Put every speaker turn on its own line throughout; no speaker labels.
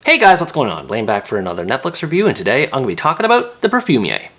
Hey guys, what's going on? Blaine back for another Netflix review, and today I'm going to be talking about The Perfumier.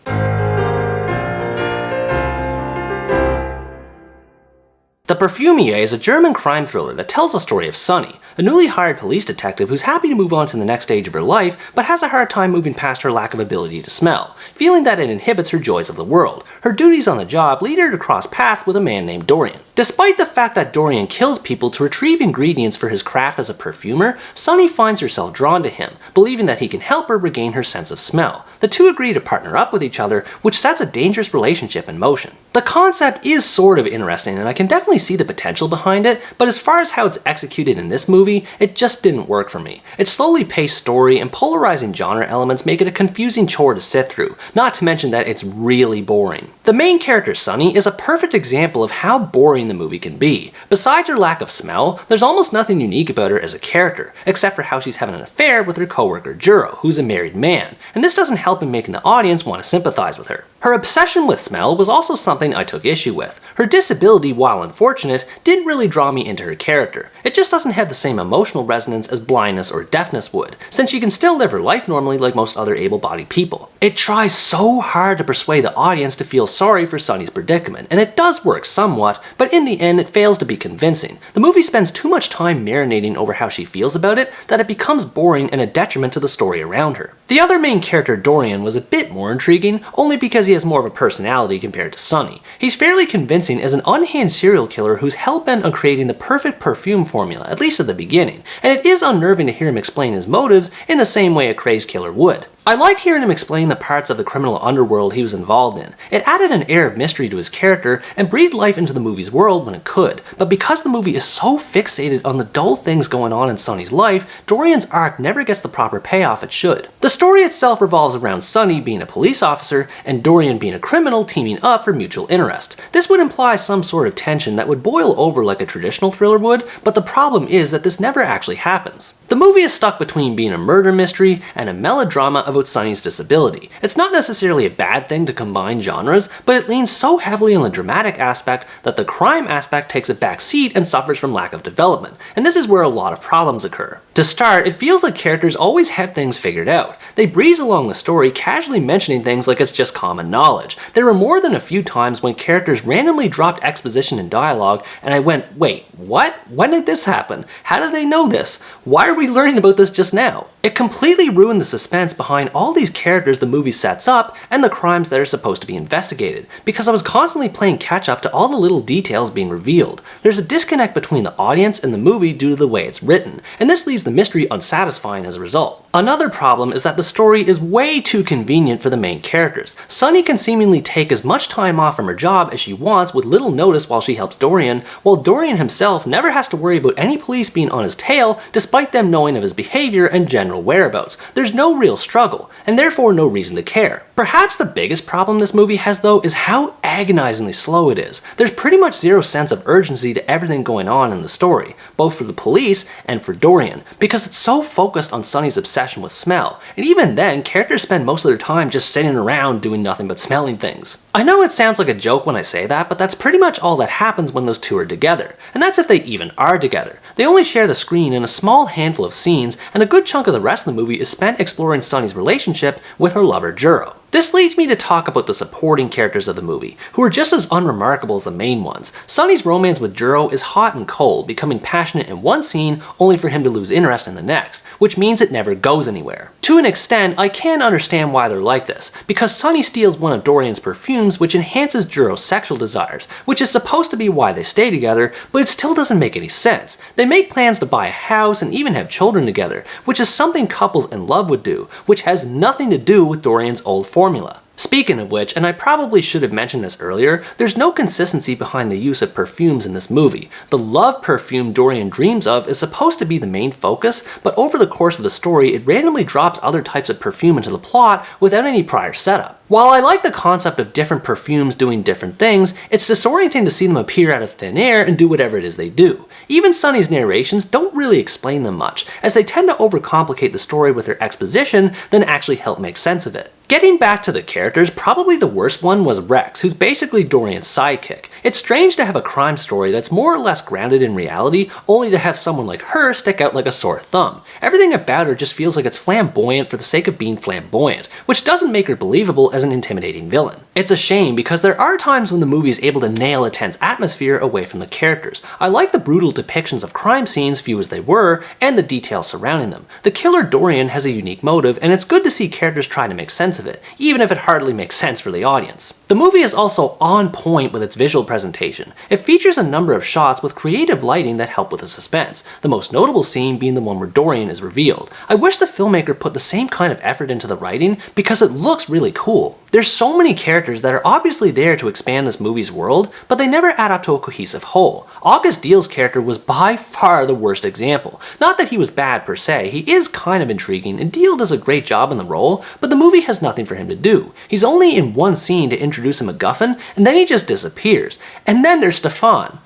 The Perfumier is a German crime thriller that tells the story of Sunny, a newly hired police detective who's happy to move on to the next stage of her life, but has a hard time moving past her lack of ability to smell, feeling that it inhibits her joys of the world. Her duties on the job lead her to cross paths with a man named Dorian. Despite the fact that Dorian kills people to retrieve ingredients for his craft as a perfumer, Sunny finds herself drawn to him, believing that he can help her regain her sense of smell. The two agree to partner up with each other, which sets a dangerous relationship in motion. The concept is sort of interesting, and I can definitely see the potential behind it, but as far as how it's executed in this movie, it just didn't work for me. Its slowly paced story and polarizing genre elements make it a confusing chore to sit through, not to mention that it's really boring. The main character, Sunny, is a perfect example of how boring the movie can be. Besides her lack of smell, there's almost nothing unique about her as a character, except for how she's having an affair with her coworker Juro, who's a married man, and this doesn't help in making the audience want to sympathize with her. Her obsession with smell was also something I took issue with. Her disability, while unfortunate, didn't really draw me into her character. It just doesn't have the same emotional resonance as blindness or deafness would, since she can still live her life normally like most other able-bodied people. It tries so hard to persuade the audience to feel sorry for Sunny's predicament, and it does work somewhat, but in the end it fails to be convincing. The movie spends too much time marinating over how she feels about it that it becomes boring and a detriment to the story around her. The other main character, Dorian, was a bit more intriguing, only because he has more of a personality compared to Sunny. He's fairly convincing as an unhinged serial killer who's hell-bent on creating the perfect perfume formula, at least at the beginning, and it is unnerving to hear him explain his motives in the same way a crazed killer would. I liked hearing him explain the parts of the criminal underworld he was involved in. It added an air of mystery to his character and breathed life into the movie's world when it could, but because the movie is so fixated on the dull things going on in Sunny's life, Dorian's arc never gets the proper payoff it should. The story itself revolves around Sunny being a police officer and Dorian being a criminal teaming up for mutual interest. This would imply some sort of tension that would boil over like a traditional thriller would, but the problem is that this never actually happens. The movie is stuck between being a murder mystery and a melodrama about Sunny's disability. It's not necessarily a bad thing to combine genres, but it leans so heavily on the dramatic aspect that the crime aspect takes a back seat and suffers from lack of development, and this is where a lot of problems occur. To start, it feels like characters always have things figured out. They breeze along the story, casually mentioning things like it's just common knowledge. There were more than a few times when characters randomly dropped exposition and dialogue, and I went, wait, what? When did this happen? How did they know this? Why are we learning about this just now? It completely ruined the suspense behind all these characters the movie sets up and the crimes that are supposed to be investigated, because I was constantly playing catch up to all the little details being revealed. There's a disconnect between the audience and the movie due to the way it's written, and this leaves the mystery unsatisfying as a result. Another problem is that the story is way too convenient for the main characters. Sunny can seemingly take as much time off from her job as she wants with little notice while she helps Dorian, while Dorian himself never has to worry about any police being on his tail despite them knowing of his behavior and general whereabouts. There's no real struggle, and therefore no reason to care. Perhaps the biggest problem this movie has though is how agonizingly slow it is. There's pretty much zero sense of urgency to everything going on in the story, both for the police and for Dorian, because it's so focused on Sunny's obsession with smell, and even then, characters spend most of their time just sitting around doing nothing but smelling things. I know it sounds like a joke when I say that, but that's pretty much all that happens when those two are together, and that's if they even are together. They only share the screen in a small handful of scenes, and a good chunk of the rest of the movie is spent exploring Sunny's relationship with her lover Juro. This leads me to talk about the supporting characters of the movie, who are just as unremarkable as the main ones. Sunny's romance with Juro is hot and cold, becoming passionate in one scene only for him to lose interest in the next, which means it never goes anywhere. To an extent, I can understand why they're like this, because Sunny steals one of Dorian's perfumes which enhances Juro's sexual desires, which is supposed to be why they stay together, but it still doesn't make any sense. They make plans to buy a house and even have children together, which is something couples in love would do, which has nothing to do with Dorian's old formula. Speaking of which, and I probably should have mentioned this earlier, there's no consistency behind the use of perfumes in this movie. The love perfume Dorian dreams of is supposed to be the main focus, but over the course of the story, it randomly drops other types of perfume into the plot without any prior setup. While I like the concept of different perfumes doing different things, it's disorienting to see them appear out of thin air and do whatever it is they do. Even Sunny's narrations don't really explain them much, as they tend to overcomplicate the story with their exposition than actually help make sense of it. Getting back to the characters, probably the worst one was Reeks, who's basically Dorian's sidekick. It's strange to have a crime story that's more or less grounded in reality, only to have someone like her stick out like a sore thumb. Everything about her just feels like it's flamboyant for the sake of being flamboyant, which doesn't make her believable as an intimidating villain. It's a shame because there are times when the movie is able to nail a tense atmosphere away from the characters. I like the brutal depictions of crime scenes, few as they were, and the details surrounding them. The killer Dorian has a unique motive, and it's good to see characters try to make sense of it, even if it hardly makes sense for the audience. The movie is also on point with its visual presentation. It features a number of shots with creative lighting that help with the suspense, the most notable scene being the one where Dorian is revealed. I wish the filmmaker put the same kind of effort into the writing because it looks really cool. There's so many characters that are obviously there to expand this movie's world, but they never add up to a cohesive whole. August Diehl's character was by far the worst example. Not that he was bad per se, he is kind of intriguing and Diehl does a great job in the role, but the movie has nothing for him to do. He's only in one scene to introduce a MacGuffin, and then he just disappears. And then there's Stefan.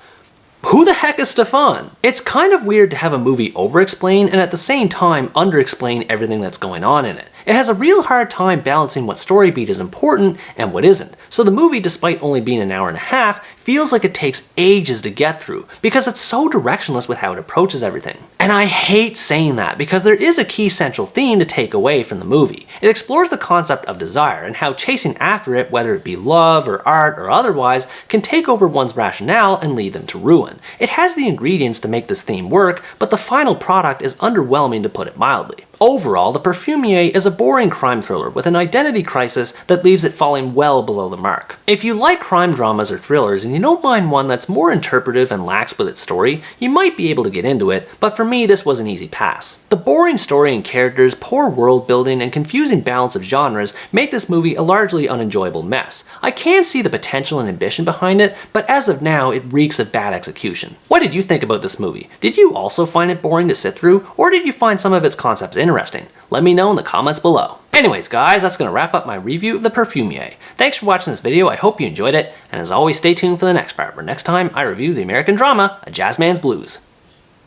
Who the heck is Stefan? It's kind of weird to have a movie over-explain and at the same time under-explain everything that's going on in it. It has a real hard time balancing what story beat is important and what isn't. So the movie, despite only being an hour and a half, feels like it takes ages to get through because it's so directionless with how it approaches everything. And I hate saying that because there is a key central theme to take away from the movie. It explores the concept of desire and how chasing after it, whether it be love or art or otherwise, can take over one's rationale and lead them to ruin. It has the ingredients to make this theme work, but the final product is underwhelming to put it mildly. Overall, The Perfumier is a boring crime thriller with an identity crisis that leaves it falling well below the mark. If you like crime dramas or thrillers and you don't mind one that's more interpretive and lax with its story, you might be able to get into it, but for me this was an easy pass. The boring story and characters, poor world building, and confusing balance of genres make this movie a largely unenjoyable mess. I can see the potential and ambition behind it, but as of now it reeks of bad execution. What did you think about this movie? Did you also find it boring to sit through, or did you find some of its concepts interesting? Let me know in the comments below. Anyways guys, that's going to wrap up my review of The Perfumier. Thanks for watching this video, I hope you enjoyed it, and as always stay tuned for the next part, where next time I review the American drama, A Jazzman's Blues.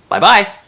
Bye bye!